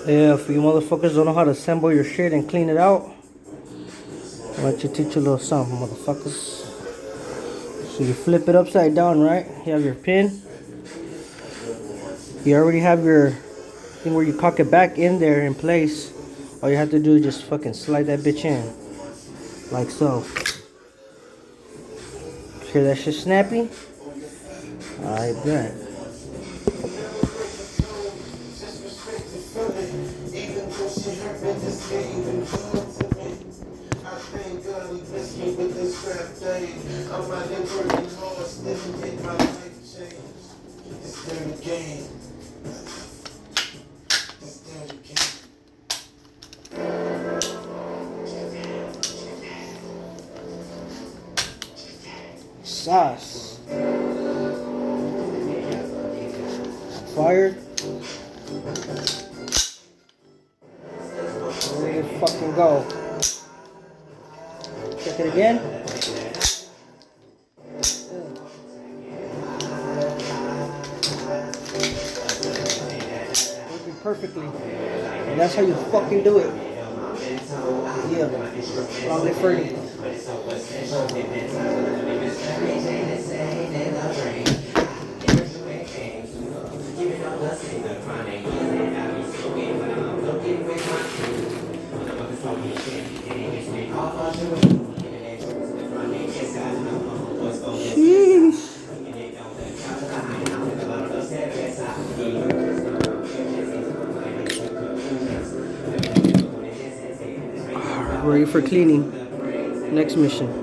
Yeah, if you motherfuckers don't know how to assemble your shit and clean it out, I'll let you teach you a little something, motherfuckers. So you flip it upside down, right? You have your pin. You already have your thing where you cock it back in there in place. All you have to do is just fucking slide that bitch in. Like so. Hear that shit snappy? I bet. Sauce. Fired. Ready to fucking go. Check it again. Working perfectly. And that's how you fucking do it. Yeah. Long live Fergie. Ready for cleaning. Next mission.